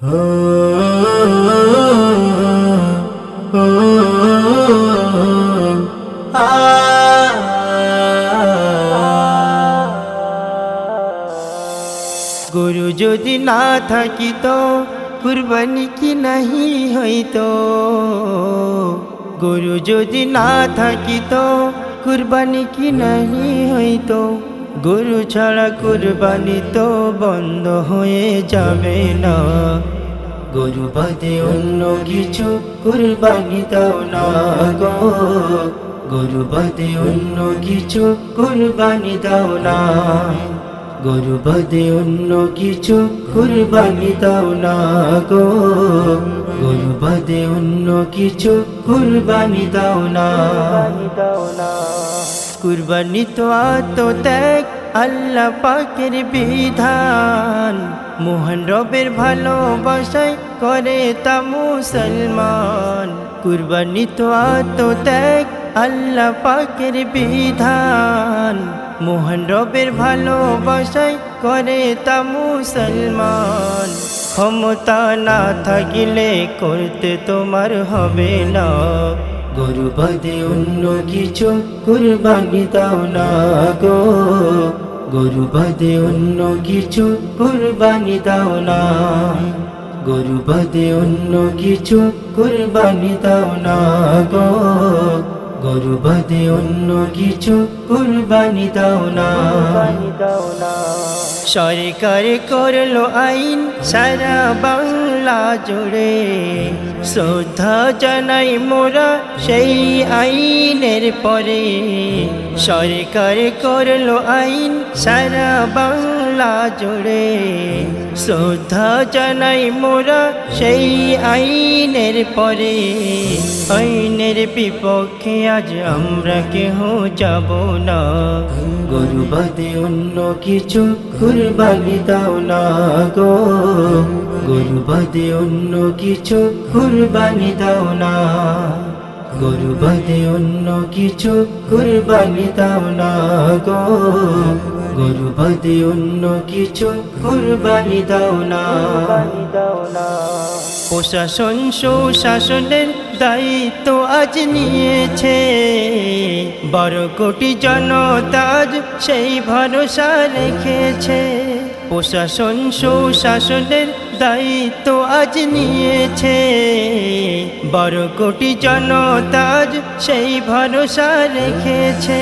গুরু যদি না থাকিত কুরবানি কি নাহি হইত। গুরু যদি না থাকিত কুরবানি কি নাহি হইত। গুরু ছাড়া কুরবানি তো বন্ধ হয়ে যাবে না। গুরু বাদে অন্য কিছু কুরবানি দাও না গো। গুরু বাদে অন্য কিছু কুরবানি দাও না। গুরু বাদে অন্য কিছু কুরবানি দাও না গো। গুরু বাদে অন্য কিছু কুরবানি দাও না। কুরবানি তো আত্মত্যাগ আল্লাহ পাকের বিধান। মহান রবের ভালোবাসায় করে তা মুসলমান। কুরবানি তো আত্মত্যাগ আল্লাহ পাকের বিধান। মহান রবের ভালোবাসায় করে তা মুসলমান। ক্ষমতা না থাকিলে করতে তোমার হবে না। গুরু বাদে অন্য কিছু কুরবানি দাও না গো। গুরু বাদে অন্য কিছু কুরবানি দাও না। গুরু বাদে অন্য কিছু কুরবানি দাও না গো। গুরু বাদে অন্য কিছু কুরবানি দাও না। সরকার করলো আইন সারা বাংলা জুড়ে। শ্রদ্ধা জানাই মোরা সেই আইনের পরে। সরকার করলো আইন সারা বাংলা জুড়ে। শ্রদ্ধা জানাই মোরা সেই আইনের পরে। আইনের বিপক্ষে আজ আমরা কেহ যাব না। গুরু বাদে অন্য কিছু কুরবানি দাও না গো। গুরু বাদে অন্য কিছু কুরবানি দাও না। গুরু বাদে অন্য কিছু কুরবানি দাও না গো। গুরু বাদে অন্য কিছু কুরবানি দাও না। প্রশাসন সুশাসনের দায়িত্ব আজ নিয়েছে। 12 কোটি জনতা আজ সেই ভরসা রেখেছে। প্রশাসন সুশাসনের দায়িত্ব আজ নিয়েছে। 12 কোটি জনতা আজ সেই ভরসা রেখেছে।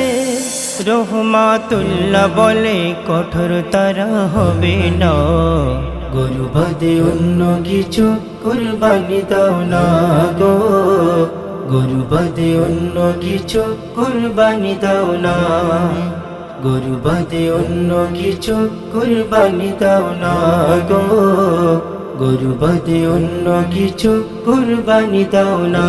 রহমাতুল্লাহ বলে কঠোর তারা হবে না। গুরু বাদে অন্য কিছু কুরবানি দাও না গো। গুরু বাদে অন্য কিছু কুরবানি দাও না। গুরু বাদে অন্য কিছু কুরবানি দাও না গো। গুরু বাদে অন্য কিছু কুরবানি দাও না।